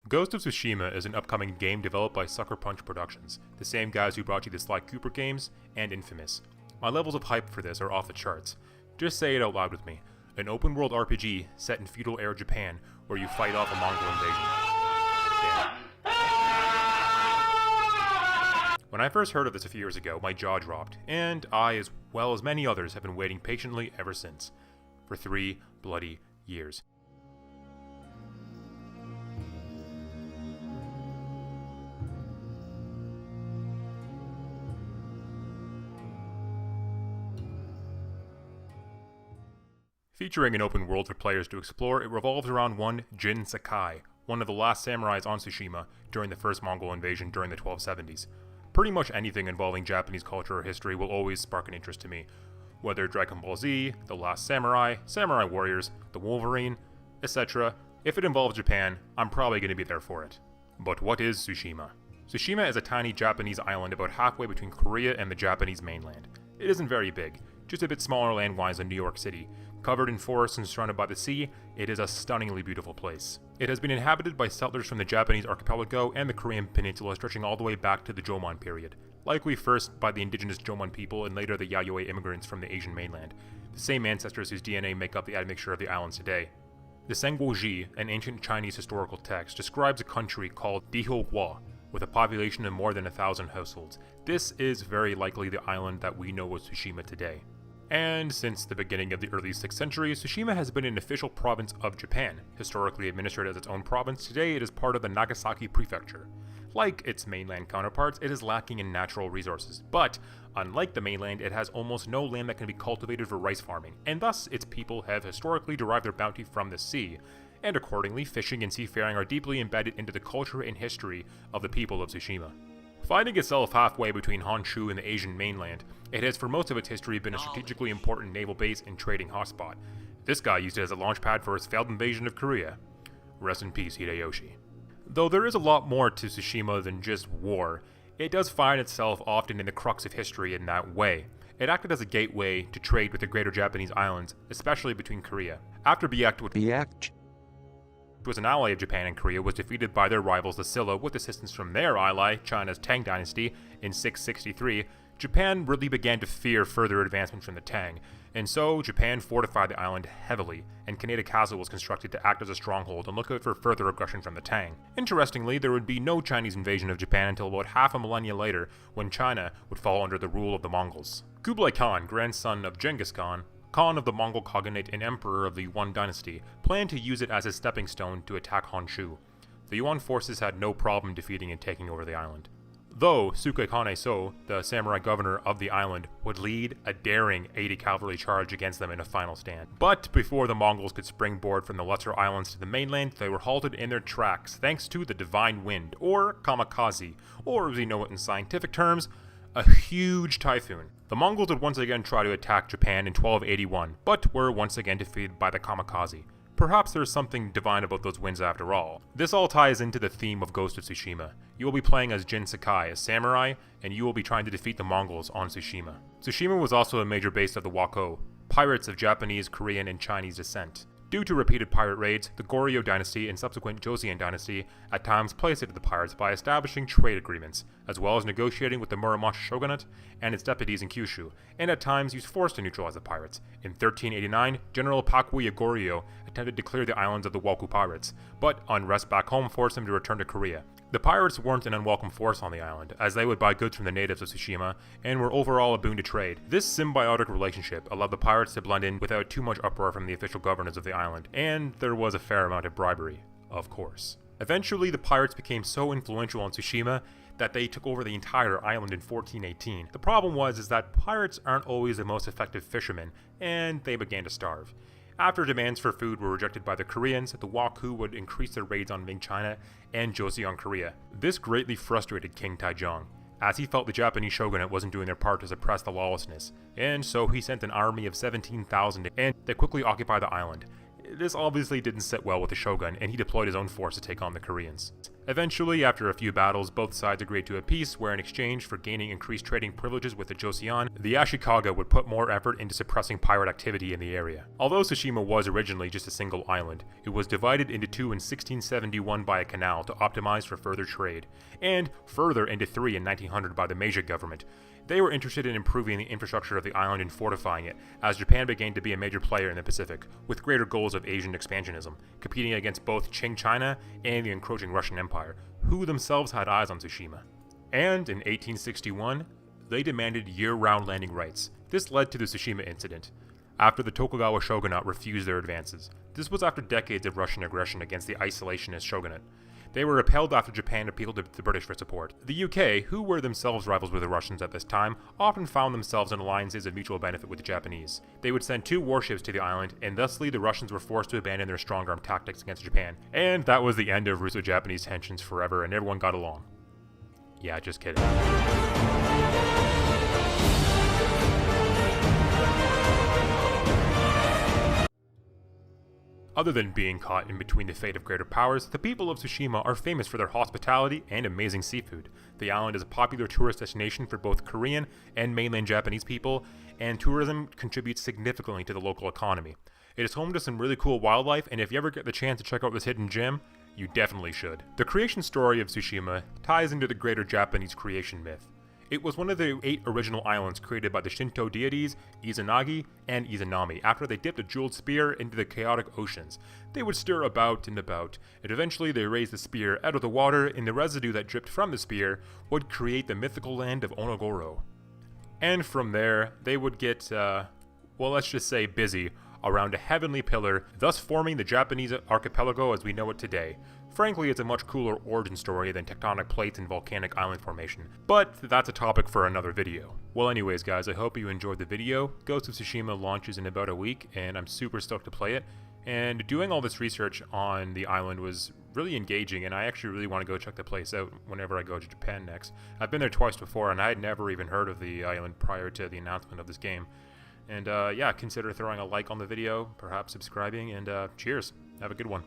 Ghost of Tsushima is an upcoming game developed by Sucker Punch Productions, the same guys who brought you the Sly Cooper games and Infamous. My levels of hype for this are off the charts. Just say it out loud with me. An open world RPG set in feudal era Japan where you fight off a Mongol invasion. When I first heard of this a few years ago, my jaw dropped, and I, as well as many others, have been waiting patiently ever since. For 3 bloody years. Featuring an open world for players to explore, it revolves around one Jin Sakai, one of the last samurais on Tsushima during the first Mongol invasion during the 1270s. Pretty much anything involving Japanese culture or history will always spark an interest to me. Whether Dragon Ball Z, The Last Samurai, Samurai Warriors, The Wolverine, etc. If it involves Japan, I'm probably going to be there for it. But what is Tsushima? Tsushima is a tiny Japanese island about halfway between Korea and the Japanese mainland. It isn't very big, just a bit smaller land-wise than New York City. Covered in forests and surrounded by the sea, it is a stunningly beautiful place. It has been inhabited by settlers from the Japanese archipelago and the Korean peninsula stretching all the way back to the Jomon period, likely first by the indigenous Jomon people and later the Yayoi immigrants from the Asian mainland, the same ancestors whose DNA make up the admixture of the islands today. The Senguoji, an ancient Chinese historical text, describes a country called Dihouhua, with a population of more than 1,000 households. This is very likely the island that we know as Tsushima today. And since the beginning of the early 6th century, Tsushima has been an official province of Japan. Historically administered as its own province, today it is part of the Nagasaki Prefecture. Like its mainland counterparts, it is lacking in natural resources, but unlike the mainland, it has almost no land that can be cultivated for rice farming, and thus its people have historically derived their bounty from the sea, and accordingly, fishing and seafaring are deeply embedded into the culture and history of the people of Tsushima. Finding itself halfway between Honshu and the Asian mainland, it has for most of its history been a strategically important naval base and trading hotspot. This guy used it as a launch pad for his failed invasion of Korea. Rest in peace, Hideyoshi. Though there is a lot more to Tsushima than just war, it does find itself often in the crux of history in that way. It acted as a gateway to trade with the greater Japanese islands, especially between Korea. After Biak was an ally of Japan and Korea, was defeated by their rivals the Silla with assistance from their ally, China's Tang dynasty, in 663, Japan really began to fear further advancement from the Tang, and so Japan fortified the island heavily, and Kaneda Castle was constructed to act as a stronghold and look out for further aggression from the Tang. Interestingly, there would be no Chinese invasion of Japan until about half a millennia later, when China would fall under the rule of the Mongols. Kublai Khan, grandson of Genghis Khan, Khan of the Mongol Khaganate and Emperor of the Yuan dynasty, planned to use it as a stepping stone to attack Honshu. The Yuan forces had no problem defeating and taking over the island. Though Sukekane So, the samurai governor of the island, would lead a daring 80 cavalry charge against them in a final stand. But before the Mongols could springboard from the lesser islands to the mainland, they were halted in their tracks thanks to the Divine Wind, or Kamikaze, or as we know it in scientific terms, a huge typhoon. The Mongols would once again try to attack Japan in 1281, but were once again defeated by the Kamikaze. Perhaps there's something divine about those winds after all. This all ties into the theme of Ghost of Tsushima. You will be playing as Jin Sakai, a samurai, and you will be trying to defeat the Mongols on Tsushima. Tsushima was also a major base of the Wako, pirates of Japanese, Korean, and Chinese descent. Due to repeated pirate raids, the Goryeo dynasty and subsequent Joseon dynasty at times placated the pirates by establishing trade agreements, as well as negotiating with the Muromachi shogunate and its deputies in Kyushu, and at times used force to neutralize the pirates. In 1389, General Pakuya Goryeo attempted to clear the islands of the Waku pirates, but unrest back home forced him to return to Korea. The pirates weren't an unwelcome force on the island, as they would buy goods from the natives of Tsushima, and were overall a boon to trade. This symbiotic relationship allowed the pirates to blend in without too much uproar from the official governors of the island, and there was a fair amount of bribery, of course. Eventually, the pirates became so influential on Tsushima that they took over the entire island in 1418. The problem was that pirates aren't always the most effective fishermen, and they began to starve. After demands for food were rejected by the Koreans, the Waku would increase their raids on Ming China and Joseon Korea. This greatly frustrated King Taejong, as he felt the Japanese shogunate wasn't doing their part to suppress the lawlessness, and so he sent an army of 17,000 and they quickly occupied the island. This obviously didn't sit well with the shogun, and he deployed his own force to take on the Koreans. Eventually, after a few battles, both sides agreed to a peace where in exchange for gaining increased trading privileges with the Joseon, the Ashikaga would put more effort into suppressing pirate activity in the area. Although Tsushima was originally just a single island, it was divided into two in 1671 by a canal to optimize for further trade, and further into three in 1900 by the Meiji government. They were interested in improving the infrastructure of the island and fortifying it, as Japan began to be a major player in the Pacific, with greater goals of Asian expansionism, competing against both Qing China and the encroaching Russian Empire, who themselves had eyes on Tsushima. And in 1861, they demanded year-round landing rights. This led to the Tsushima incident, after the Tokugawa shogunate refused their advances. This was after decades of Russian aggression against the isolationist shogunate. They were repelled after Japan appealed to the British for support. The UK, who were themselves rivals with the Russians at this time, often found themselves in alliances of mutual benefit with the Japanese. They would send 2 warships to the island, and thusly the Russians were forced to abandon their strong-arm tactics against Japan. And that was the end of Russo-Japanese tensions forever, and everyone got along. Yeah, just kidding. Other than being caught in between the fate of greater powers, the people of Tsushima are famous for their hospitality and amazing seafood. The island is a popular tourist destination for both Korean and mainland Japanese people, and tourism contributes significantly to the local economy. It is home to some really cool wildlife, and if you ever get the chance to check out this hidden gem, you definitely should. The creation story of Tsushima ties into the greater Japanese creation myth. It was one of the 8 original islands created by the Shinto deities Izanagi and Izanami after they dipped a jeweled spear into the chaotic oceans. They would stir about and about, and eventually they raised the spear out of the water, and the residue that dripped from the spear would create the mythical land of Onogoro. And from there, they would get, well, let's just say busy around a heavenly pillar, thus forming the Japanese archipelago as we know it today. Frankly, it's a much cooler origin story than tectonic plates and volcanic island formation, but that's a topic for another video. Well anyways guys, I hope you enjoyed the video. Ghost of Tsushima launches in about a week, and I'm super stoked to play it. And doing all this research on the island was really engaging, and I actually really want to go check the place out whenever I go to Japan next. I've been there twice before, and I had never even heard of the island prior to the announcement of this game. And yeah, consider throwing a like on the video, perhaps subscribing, and cheers. Have a good one.